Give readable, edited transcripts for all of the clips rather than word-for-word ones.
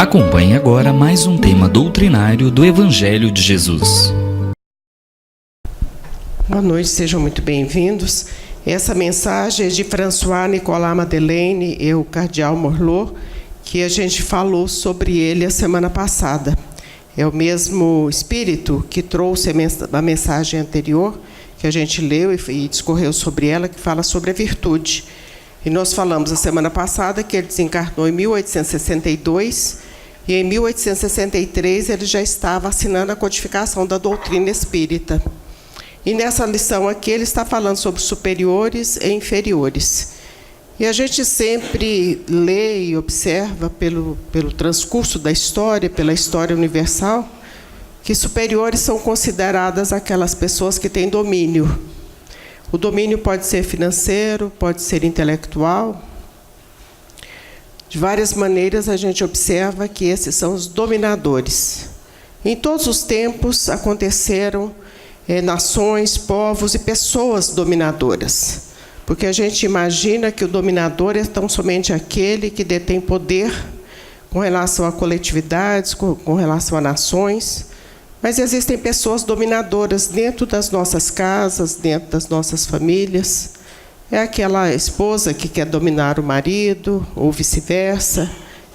Acompanhe agora mais um tema doutrinário do Evangelho de Jesus. Boa noite, sejam muito bem-vindos. Essa mensagem é de François Nicolas Madeleine e o Cardeal Morlot, que a gente falou sobre ele a semana passada. É o mesmo espírito que trouxe a mensagem anterior, que a gente leu e discorreu sobre ela, que fala sobre a virtude. E nós falamos a semana passada que ele desencarnou em 1862 e em 1863 ele já estava assinando a codificação da doutrina espírita. E nessa lição aqui ele está falando sobre superiores e inferiores. E a gente sempre lê e observa pelo transcurso da história, pela história universal, que superiores são consideradas aquelas pessoas que têm domínio. O domínio pode ser financeiro, pode ser intelectual. De várias maneiras a gente observa que esses são os dominadores. Em todos os tempos aconteceram nações, povos e pessoas dominadoras. Porque a gente imagina que o dominador é tão somente aquele que detém poder com relação a coletividades, com relação a nações. Mas existem pessoas dominadoras dentro das nossas casas, dentro das nossas famílias. É aquela esposa que quer dominar o marido, ou vice-versa.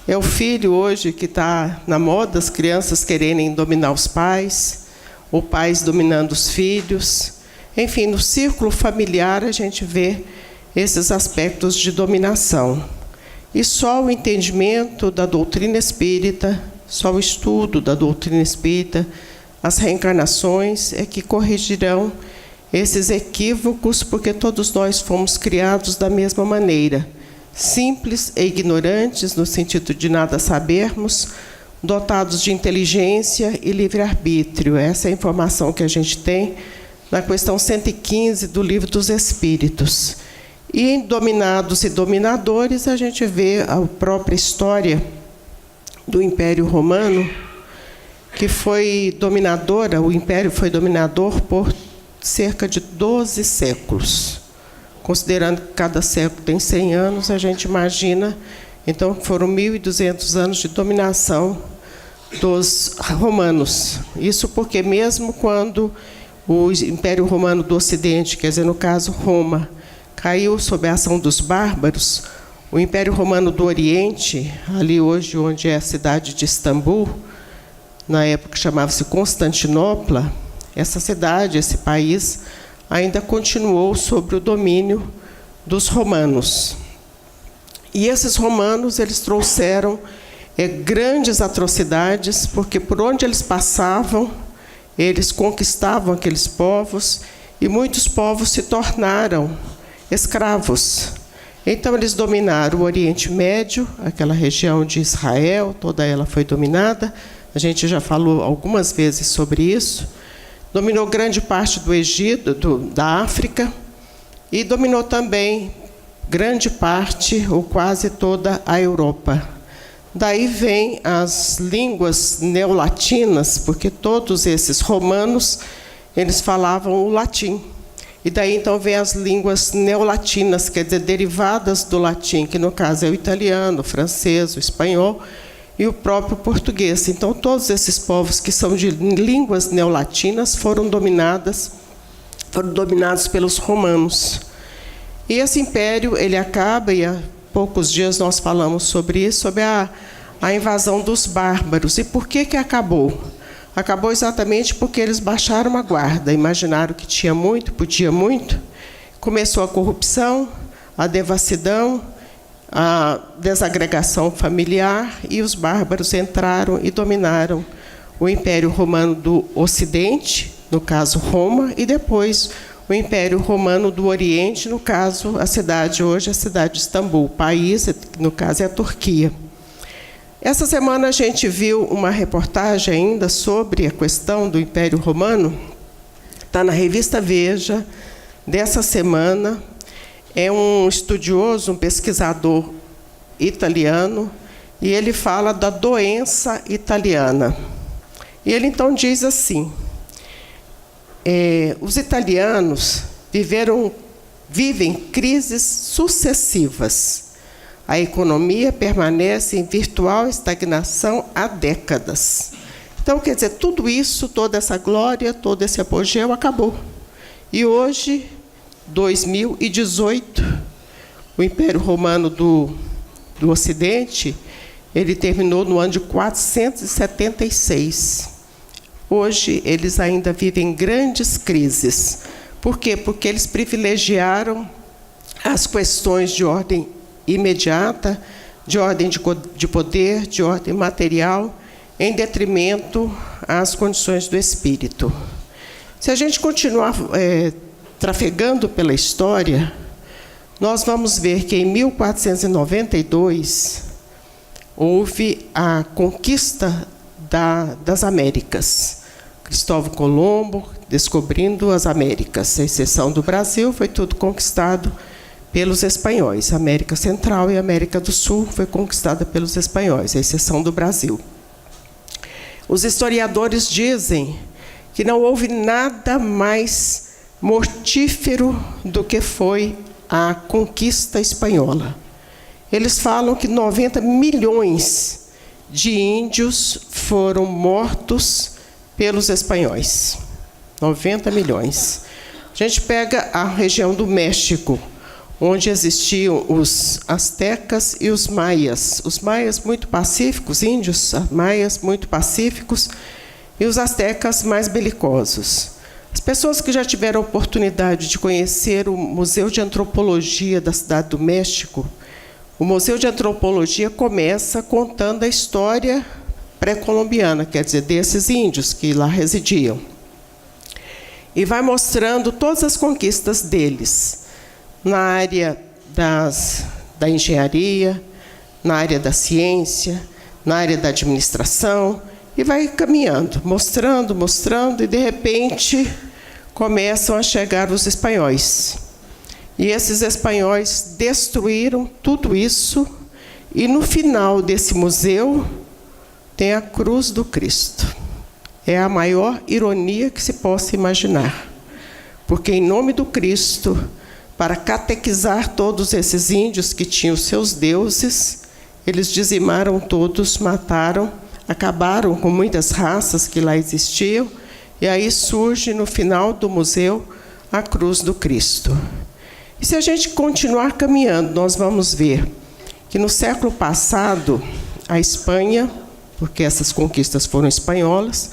É o filho hoje que está na moda, as crianças quererem dominar os pais, ou pais dominando os filhos. Enfim, no círculo familiar a gente vê esses aspectos de dominação. E só o entendimento da doutrina espírita, só o estudo da doutrina espírita, as reencarnações é que corrigirão esses equívocos, porque todos nós fomos criados da mesma maneira, simples e ignorantes, no sentido de nada sabermos, dotados de inteligência e livre-arbítrio. Essa é a informação que a gente tem na questão 115 do Livro dos Espíritos. E em dominados e dominadores, a gente vê a própria história do Império Romano, que foi dominadora, o Império foi dominador por cerca de 12 séculos. Considerando que cada século tem 100 anos, a gente imagina, então, que foram 1.200 anos de dominação dos romanos. Isso porque mesmo quando o Império Romano do Ocidente, quer dizer, no caso, Roma, caiu sob a ação dos bárbaros, o Império Romano do Oriente, ali hoje onde é a cidade de Istambul, na época chamava-se Constantinopla, essa cidade, esse país, ainda continuou sob o domínio dos romanos. E esses romanos, eles trouxeram grandes atrocidades, porque por onde eles passavam, eles conquistavam aqueles povos, e muitos povos se tornaram escravos. Então, eles dominaram o Oriente Médio, aquela região de Israel, toda ela foi dominada. A gente já falou algumas vezes sobre isso. Dominou grande parte do Egito, da África, e dominou também grande parte, ou quase toda, a Europa. Daí vêm as línguas neolatinas, porque todos esses romanos, eles falavam o latim. E daí, então, vem as línguas neolatinas, quer dizer, derivadas do latim, que no caso é o italiano, o francês, o espanhol e o próprio português. Então, todos esses povos que são de línguas neolatinas foram dominados pelos romanos. E esse império, ele acaba, e há poucos dias nós falamos sobre isso, sobre a invasão dos bárbaros. E por que acabou? Acabou exatamente porque eles baixaram a guarda, imaginaram que tinha muito, podia muito. Começou a corrupção, a devassidão, a desagregação familiar, e os bárbaros entraram e dominaram o Império Romano do Ocidente, no caso Roma, e depois o Império Romano do Oriente, no caso a cidade hoje, a cidade de Istambul, o país, no caso é a Turquia. Essa semana a gente viu uma reportagem ainda sobre a questão do Império Romano, está na revista Veja, dessa semana. É um estudioso, um pesquisador italiano, e ele fala da doença italiana. E ele, então, diz assim, os italianos vivem crises sucessivas. A economia permanece em virtual estagnação há décadas. Então, quer dizer, tudo isso, toda essa glória, todo esse apogeu acabou. E hoje, 2018, o Império Romano do Ocidente, ele terminou no ano de 476. Hoje, eles ainda vivem grandes crises. Por quê? Porque eles privilegiaram as questões de ordem imediata, de ordem de poder, de ordem material, em detrimento às condições do espírito. Se a gente continuar trafegando pela história, nós vamos ver que em 1492 houve a conquista das Américas. Cristóvão Colombo descobrindo as Américas, à exceção do Brasil, foi tudo conquistado pelos espanhóis. A América Central e a América do Sul foi conquistada pelos espanhóis, à exceção do Brasil. Os historiadores dizem que não houve nada mais mortífero do que foi a conquista espanhola. Eles falam que 90 milhões de índios foram mortos pelos espanhóis. 90 milhões. A gente pega a região do México, onde existiam os astecas e os maias. Os maias muito pacíficos, índios maias muito pacíficos, e os astecas mais belicosos. As pessoas que já tiveram a oportunidade de conhecer o Museu de Antropologia da Cidade do México, o Museu de Antropologia começa contando a história pré-colombiana, quer dizer, desses índios que lá residiam. E vai mostrando todas as conquistas deles, na área da engenharia, na área da ciência, na área da administração, e vai caminhando, mostrando, e de repente começam a chegar os espanhóis. E esses espanhóis destruíram tudo isso, e no final desse museu tem a cruz do Cristo. É a maior ironia que se possa imaginar, porque em nome do Cristo, para catequizar todos esses índios que tinham seus deuses, eles dizimaram todos, mataram, acabaram com muitas raças que lá existiam, e aí surge no final do museu a cruz do Cristo. E se a gente continuar caminhando, nós vamos ver que no século passado, a Espanha, porque essas conquistas foram espanholas,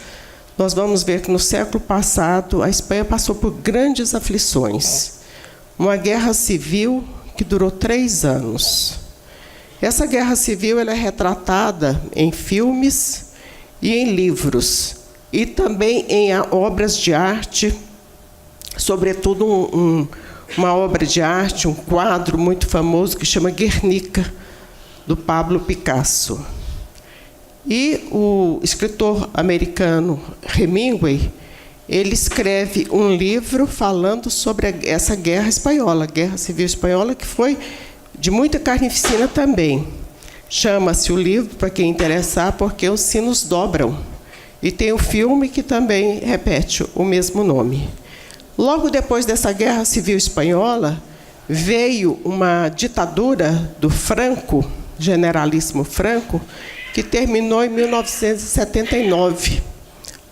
nós vamos ver que no século passado a Espanha passou por grandes aflições. Uma guerra civil que durou 3 anos. Essa guerra civil ela é retratada em filmes e em livros, e também em obras de arte, sobretudo uma obra de arte, um quadro muito famoso que chama Guernica, do Pablo Picasso. E o escritor americano Hemingway, ele escreve um livro falando sobre essa guerra espanhola, a Guerra Civil Espanhola, que foi de muita carnificina também. Chama-se o livro, para quem interessar, Porque os Sinos Dobram. E tem o filme que também repete o mesmo nome. Logo depois dessa Guerra Civil Espanhola, veio uma ditadura do Franco, generalíssimo Franco, que terminou em 1979.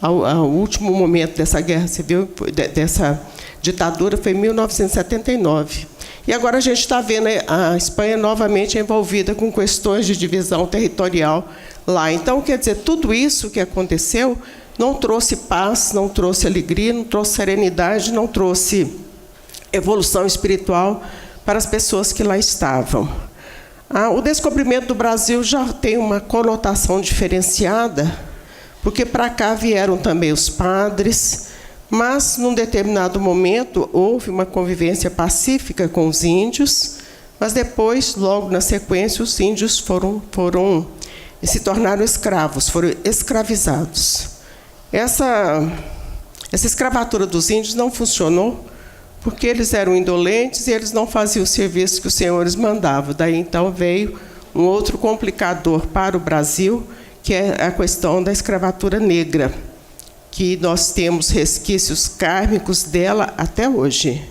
O último momento dessa guerra civil, dessa ditadura, foi em 1979. E agora a gente está vendo a Espanha novamente envolvida com questões de divisão territorial lá. Então, quer dizer, tudo isso que aconteceu não trouxe paz, não trouxe alegria, não trouxe serenidade, não trouxe evolução espiritual para as pessoas que lá estavam. O descobrimento do Brasil já tem uma conotação diferenciada, porque para cá vieram também os padres, mas, num determinado momento, houve uma convivência pacífica com os índios, mas depois, logo na sequência, os índios se tornaram escravos, foram escravizados. Essa escravatura dos índios não funcionou, porque eles eram indolentes e eles não faziam o serviço que os senhores mandavam. Daí, então, veio um outro complicador para o Brasil, que é a questão da escravatura negra, que nós temos resquícios kármicos dela até hoje.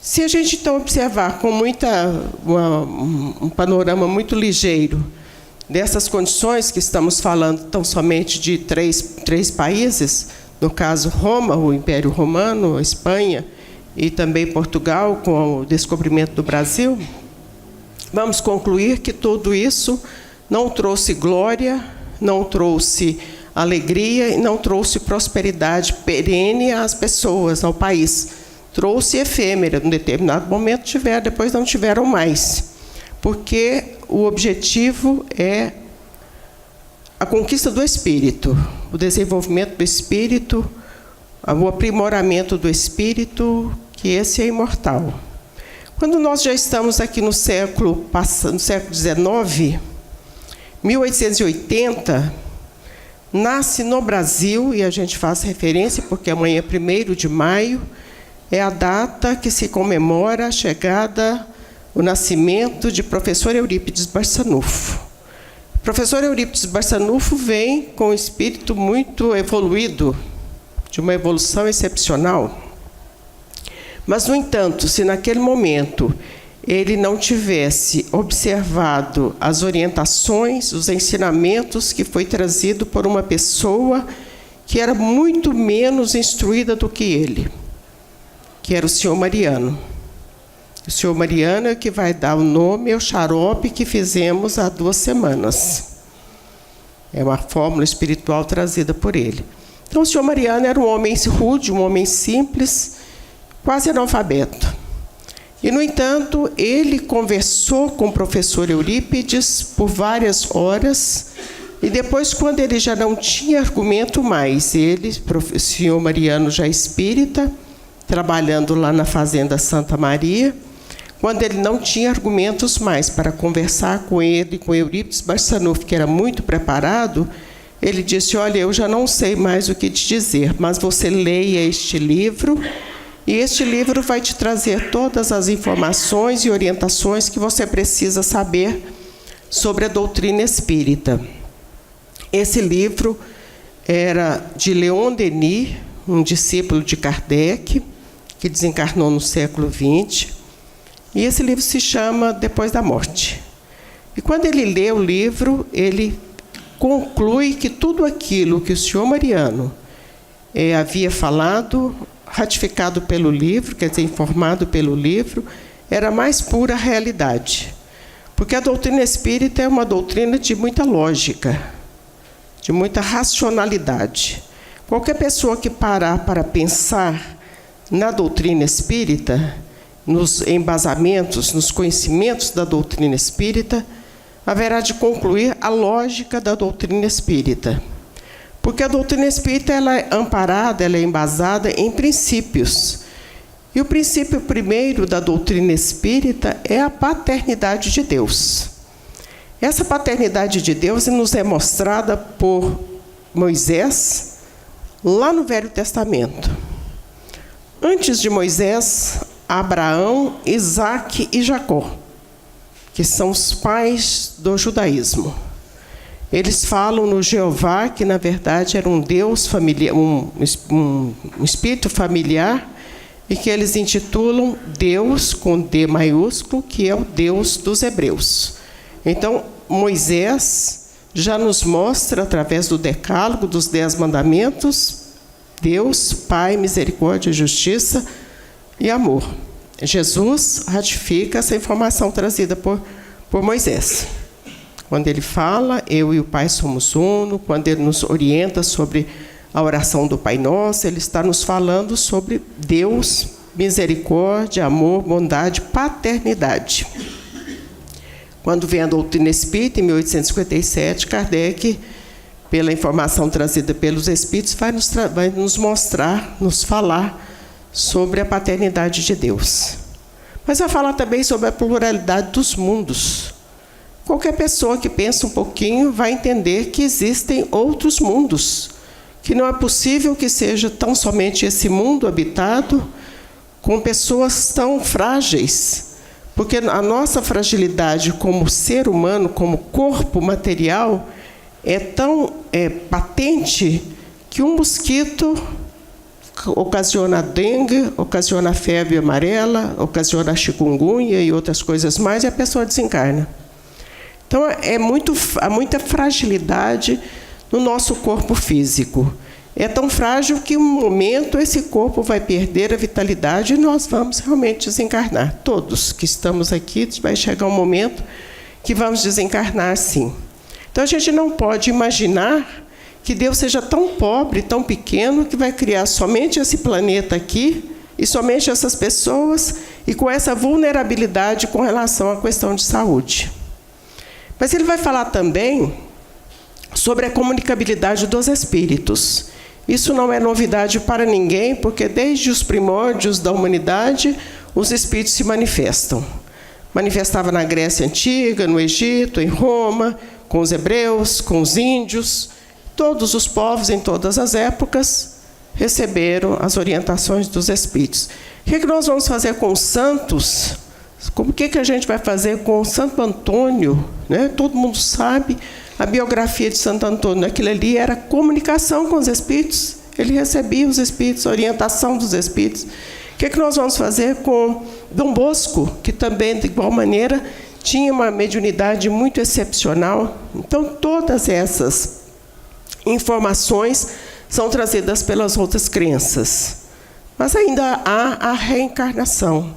Se a gente, então, observar com um panorama muito ligeiro dessas condições que estamos falando, tão somente de três países, no caso Roma, o Império Romano, a Espanha e também Portugal, com o descobrimento do Brasil, vamos concluir que tudo isso não trouxe glória, não trouxe alegria e não trouxe prosperidade perene às pessoas, ao país. Trouxe efêmera, num determinado momento tiveram, depois não tiveram mais. Porque o objetivo é a conquista do espírito, o desenvolvimento do espírito, o aprimoramento do espírito, que esse é imortal. Quando nós já estamos aqui no século XIX, 1880, nasce no Brasil, e a gente faz referência porque amanhã é 1º de maio, é a data que se comemora a chegada, o nascimento de professor Eurípides Barçanufo. O professor Eurípides Barçanufo vem com um espírito muito evoluído, de uma evolução excepcional. Mas, no entanto, se naquele momento ele não tivesse observado as orientações, os ensinamentos que foi trazido por uma pessoa que era muito menos instruída do que ele, que era o senhor Mariano. O senhor Mariano é que vai dar o nome ao xarope que fizemos há 2 semanas. É uma fórmula espiritual trazida por ele. Então, o senhor Mariano era um homem rude, um homem simples, quase analfabeto. E, no entanto, ele conversou com o professor Eurípides por várias horas, e depois, quando ele já não tinha argumento mais, o senhor Mariano já espírita, trabalhando lá na Fazenda Santa Maria, quando ele não tinha argumentos mais para conversar com ele, com Eurípides Barçanufo, que era muito preparado, ele disse: olha, eu já não sei mais o que te dizer, mas você leia este livro, e este livro vai te trazer todas as informações e orientações que você precisa saber sobre a doutrina espírita. Esse livro era de Leon Denis, um discípulo de Kardec, que desencarnou no século XX, e esse livro se chama Depois da Morte. E quando ele lê o livro, ele conclui que tudo aquilo que o senhor Mariano havia falado, ratificado pelo livro, quer dizer, informado pelo livro, era a mais pura realidade. Porque a doutrina espírita é uma doutrina de muita lógica, de muita racionalidade. Qualquer pessoa que parar para pensar na doutrina espírita, nos embasamentos, nos conhecimentos da doutrina espírita, haverá de concluir a lógica da doutrina espírita. Porque a doutrina espírita ela é amparada, ela é embasada em princípios. E o princípio primeiro da doutrina espírita é a paternidade de Deus. Essa paternidade de Deus nos é mostrada por Moisés, lá no Velho Testamento. Antes de Moisés, Abraão, Isaque e Jacó, que são os pais do judaísmo. Eles falam no Jeová, que na verdade era um Deus familiar, um espírito familiar, e que eles intitulam Deus com D maiúsculo, que é o Deus dos hebreus. Então, Moisés já nos mostra, através do decálogo, dos 10 mandamentos, Deus, Pai, misericórdia, justiça e amor. Jesus ratifica essa informação trazida por Moisés. Quando ele fala, eu e o Pai somos uno, quando ele nos orienta sobre a oração do Pai Nosso, ele está nos falando sobre Deus, misericórdia, amor, bondade, paternidade. Quando vem a doutrina espírita, em 1857, Kardec, pela informação trazida pelos espíritos, vai nos mostrar, nos falar sobre a paternidade de Deus. Mas vai falar também sobre a pluralidade dos mundos. Qualquer pessoa que pensa um pouquinho vai entender que existem outros mundos, que não é possível que seja tão somente esse mundo habitado com pessoas tão frágeis, porque a nossa fragilidade como ser humano, como corpo material, é tão patente que um mosquito ocasiona a dengue, ocasiona a febre amarela, ocasiona a chikungunya e outras coisas mais, e a pessoa desencarna. Então, há muita fragilidade no nosso corpo físico. É tão frágil que, um momento, esse corpo vai perder a vitalidade e nós vamos realmente desencarnar. Todos que estamos aqui, vai chegar um momento que vamos desencarnar, sim. Então, a gente não pode imaginar que Deus seja tão pobre, tão pequeno, que vai criar somente esse planeta aqui e somente essas pessoas e com essa vulnerabilidade com relação à questão de saúde. Mas ele vai falar também sobre a comunicabilidade dos espíritos. Isso não é novidade para ninguém, porque desde os primórdios da humanidade, os espíritos se manifestam. Manifestava na Grécia Antiga, no Egito, em Roma, com os hebreus, com os índios. Todos os povos, em todas as épocas, receberam as orientações dos espíritos. O que nós vamos fazer com os santos? O que a gente vai fazer com o Santo Antônio? Né? Todo mundo sabe a biografia de Santo Antônio. Aquilo ali era comunicação com os espíritos. Ele recebia os espíritos, a orientação dos espíritos. O que nós vamos fazer com Dom Bosco, que também, de igual maneira, tinha uma mediunidade muito excepcional? Então, todas essas informações são trazidas pelas outras crenças. Mas ainda há a reencarnação.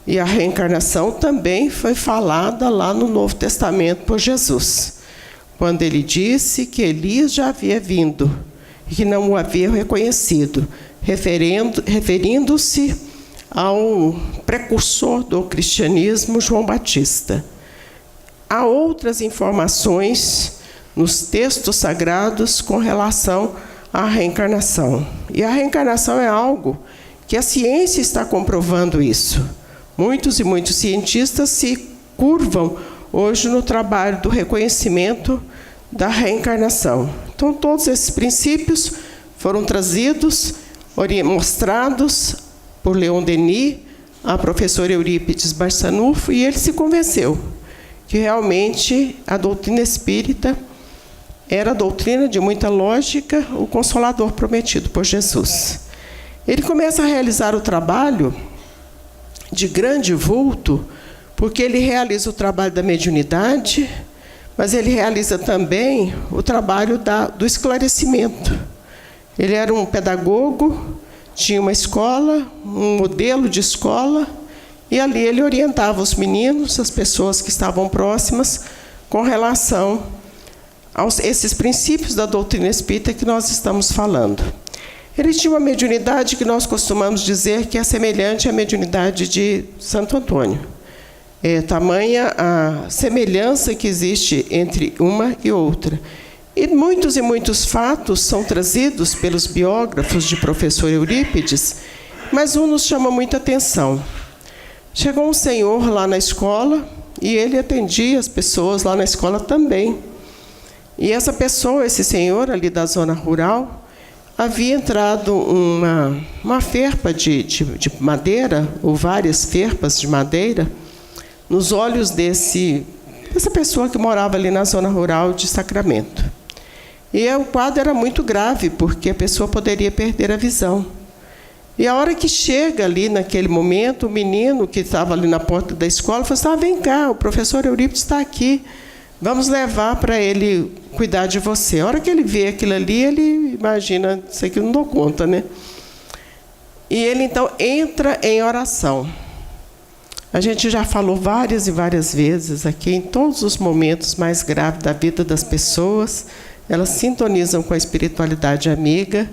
E a reencarnação também foi falada lá no Novo Testamento por Jesus, quando ele disse que Elias já havia vindo e que não o havia reconhecido, referindo-se ao precursor do cristianismo, João Batista. Há outras informações nos textos sagrados com relação à reencarnação. E a reencarnação é algo que a ciência está comprovando isso. Muitos e muitos cientistas se curvam hoje no trabalho do reconhecimento da reencarnação. Então, todos esses princípios foram trazidos, mostrados por Leon Denis, a professora Eurípides Barçanufo, e ele se convenceu que realmente a doutrina espírita era a doutrina de muita lógica, o Consolador prometido por Jesus. Ele começa a realizar o trabalho de grande vulto, porque ele realiza o trabalho da mediunidade, mas ele realiza também o trabalho do esclarecimento. Ele era um pedagogo, tinha uma escola, um modelo de escola, e ali ele orientava os meninos, as pessoas que estavam próximas, com relação a esses princípios da doutrina espírita que nós estamos falando. Ele tinha uma mediunidade que nós costumamos dizer que é semelhante à mediunidade de Santo Antônio. É tamanha a semelhança que existe entre uma e outra. E muitos fatos são trazidos pelos biógrafos de professor Eurípides, mas um nos chama muita atenção. Chegou um senhor lá na escola e ele atendia as pessoas lá na escola também. E essa pessoa, esse senhor ali da zona rural, havia entrado uma ferpa de madeira, ou várias ferpas de madeira, nos olhos dessa pessoa que morava ali na zona rural de Sacramento. E o quadro era muito grave, porque a pessoa poderia perder a visão. E a hora que chega ali, naquele momento, o menino que estava ali na porta da escola falou assim: vem cá, o professor Eurípides está aqui, vamos levar para ele cuidar de você. A hora que ele vê aquilo ali, ele imagina, isso aqui eu não dou conta, né? E ele, então, entra em oração. A gente já falou várias e várias vezes aqui, em todos os momentos mais graves da vida das pessoas, elas sintonizam com a espiritualidade amiga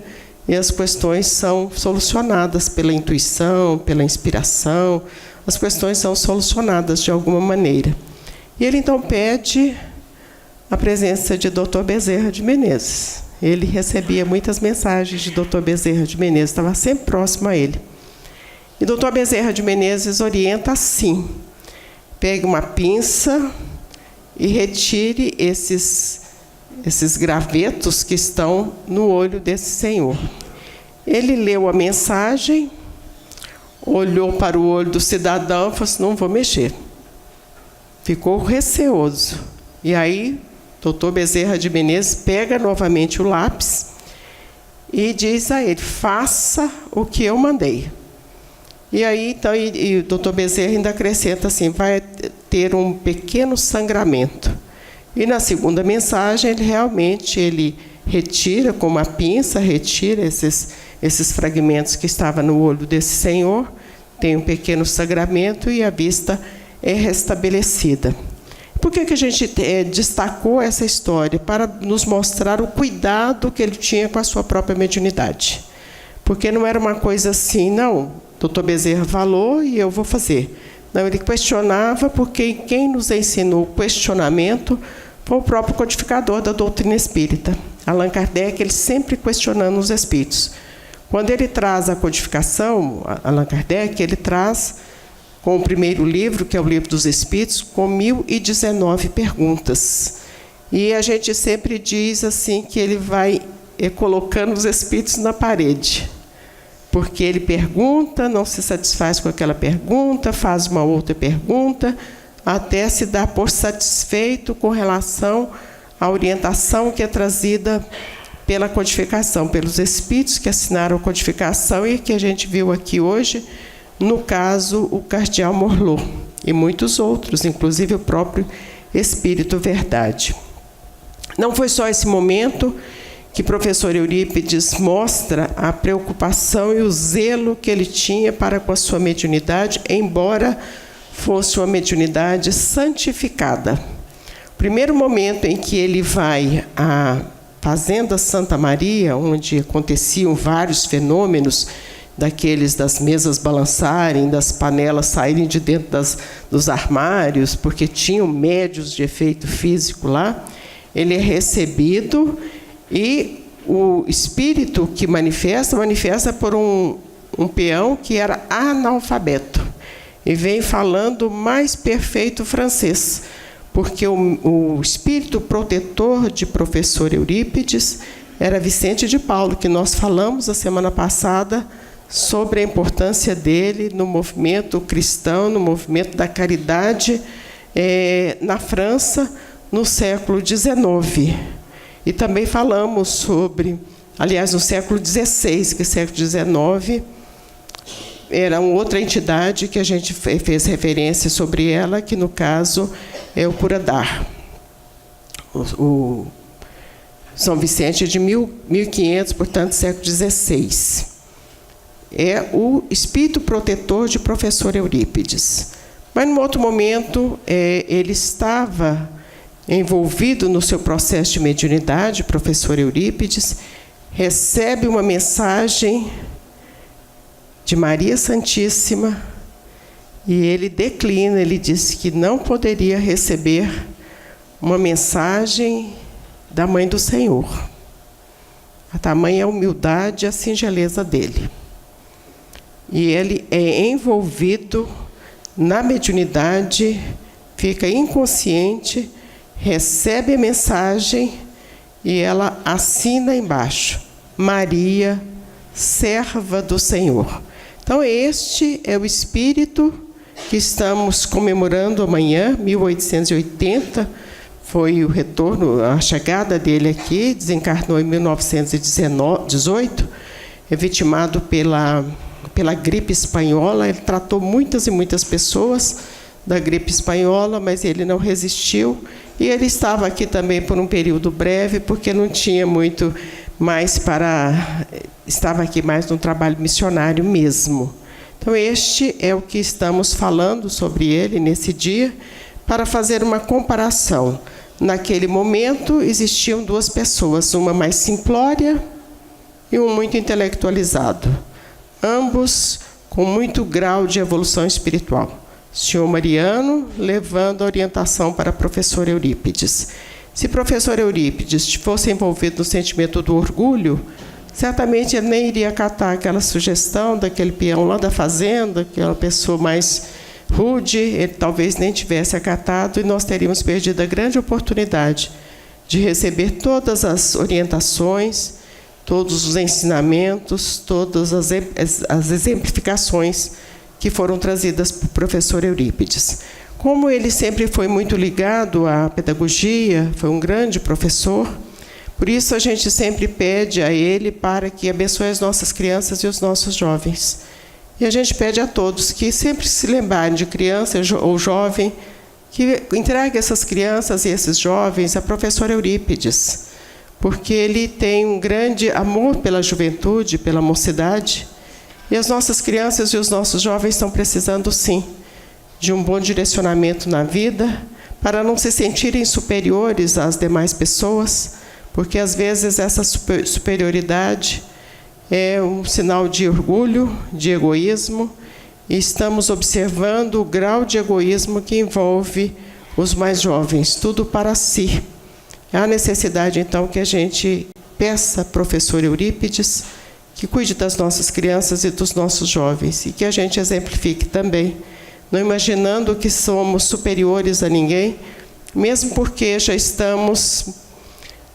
e as questões são solucionadas pela intuição, pela inspiração, as questões são solucionadas de alguma maneira. E ele, então, pede a presença de Dr. Bezerra de Menezes. Ele recebia muitas mensagens de Dr. Bezerra de Menezes, estava sempre próximo a ele. E Dr. Bezerra de Menezes orienta assim: pegue uma pinça e retire esses gravetos que estão no olho desse senhor. Ele leu a mensagem, olhou para o olho do cidadão e falou assim: não vou mexer. Ficou receoso. E aí, Dr. Bezerra de Menezes pega novamente o lápis e diz a ele: faça o que eu mandei. E aí, então, o doutor Bezerra ainda acrescenta assim: vai ter um pequeno sangramento. E na segunda mensagem, ele retira com uma pinça, retira esses fragmentos que estavam no olho desse senhor, tem um pequeno sangramento e a vista é restabelecida. Por que a gente destacou essa história? Para nos mostrar o cuidado que ele tinha com a sua própria mediunidade. Porque não era uma coisa assim, não, o doutor Bezerra falou e eu vou fazer. Não, ele questionava, porque quem nos ensinou o questionamento foi o próprio codificador da doutrina espírita. Allan Kardec, ele sempre questionando os espíritos. Quando ele traz a codificação, Allan Kardec, ele traz com o primeiro livro, que é o Livro dos Espíritos, com 1019 perguntas. E a gente sempre diz assim que ele vai colocando os espíritos na parede. Porque ele pergunta, não se satisfaz com aquela pergunta, faz uma outra pergunta, até se dar por satisfeito com relação à orientação que é trazida pela codificação, pelos espíritos que assinaram a codificação e que a gente viu aqui hoje, no caso, o cardeal Morlot, e muitos outros, inclusive o próprio Espírito Verdade. Não foi só esse momento que o professor Eurípides mostra a preocupação e o zelo que ele tinha para com a sua mediunidade, embora fosse uma mediunidade santificada. O primeiro momento em que ele vai à Fazenda Santa Maria, onde aconteciam vários fenômenos, daqueles das mesas balançarem, das panelas saírem de dentro dos armários, porque tinham médios de efeito físico lá, ele é recebido e o espírito que manifesta por um peão que era analfabeto, e vem falando o mais perfeito francês, porque o espírito protetor de professor Eurípides era Vicente de Paulo, que nós falamos a semana passada sobre a importância dele no movimento cristão, no movimento da caridade na França, no século XIX. E também falamos sobre, aliás, no século XVI, que o século XIX era uma outra entidade que a gente fez referência sobre ela, que no caso é o Cura d'Ars. O São Vicente de 1500, portanto, século XVI. É o espírito protetor de professor Eurípides. Mas, num outro momento, ele estava envolvido no seu processo de mediunidade, professor Eurípides, recebe uma mensagem de Maria Santíssima e ele declina, ele disse que não poderia receber uma mensagem da Mãe do Senhor. A tamanha humildade e a singeleza dele. E ele é envolvido na mediunidade, fica inconsciente, recebe a mensagem e ela assina embaixo: Maria, serva do Senhor. Então, este é o espírito que estamos comemorando amanhã, 1880, foi o retorno, a chegada dele aqui, desencarnou em 1918, é vitimado pela gripe espanhola. Ele tratou muitas e muitas pessoas da gripe espanhola, mas ele não resistiu. E ele estava aqui também por um período breve, porque não tinha muito mais estava aqui mais no trabalho missionário mesmo. Então, este é o que estamos falando sobre ele nesse dia, para fazer uma comparação. Naquele momento, existiam duas pessoas, uma mais simplória e um muito intelectualizado, ambos com muito grau de evolução espiritual. Senhor Mariano levando a orientação para professor Eurípides. Se professor Eurípides fosse envolvido no sentimento do orgulho, certamente ele nem iria acatar aquela sugestão daquele peão lá da fazenda, aquela pessoa mais rude, ele talvez nem tivesse acatado, e nós teríamos perdido a grande oportunidade de receber todas as orientações, todos os ensinamentos, todas as exemplificações que foram trazidas por professor Eurípides. Como ele sempre foi muito ligado à pedagogia, foi um grande professor, Por isso a gente sempre pede a Ele para que abençoe as nossas crianças e os nossos jovens. E a gente pede a todos que sempre se lembrarem de criança ou jovem, que entregue essas crianças e esses jovens à professora Eurípides, porque ele tem um grande amor pela juventude, pela mocidade, e as nossas crianças e os nossos jovens estão precisando, sim, de um bom direcionamento na vida, para não se sentirem superiores às demais pessoas, porque às vezes essa superioridade é um sinal de orgulho, de egoísmo, e estamos observando o grau de egoísmo que envolve os mais jovens, tudo para si. Há necessidade, então, que a gente peça à professora Eurípides que cuide das nossas crianças e dos nossos jovens, e que a gente exemplifique também, não imaginando que somos superiores a ninguém, mesmo porque já estamos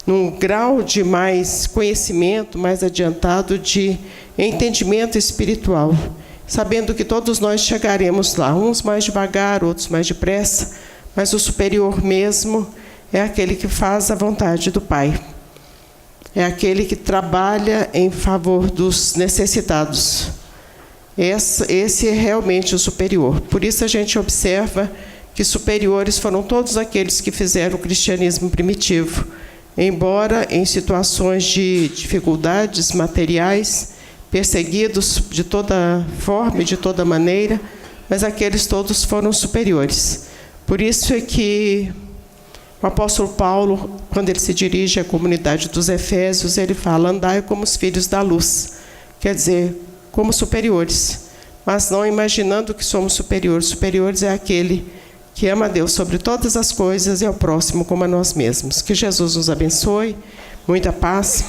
num grau de mais conhecimento, mais adiantado de entendimento espiritual, sabendo que todos nós chegaremos lá, uns mais devagar, outros mais depressa, mas o superior mesmo é aquele que faz a vontade do Pai. É aquele que trabalha em favor dos necessitados. Esse é realmente o superior. Por isso a gente observa que superiores foram todos aqueles que fizeram o cristianismo primitivo, embora em situações de dificuldades materiais, perseguidos de toda forma e de toda maneira, mas aqueles todos foram superiores. Por isso é que o apóstolo Paulo, quando ele se dirige à comunidade dos Efésios, ele fala: andai como os filhos da luz, quer dizer, como superiores, mas não imaginando que somos superiores. Superiores é aquele que ama a Deus sobre todas as coisas e ao próximo como a nós mesmos. Que Jesus nos abençoe, muita paz.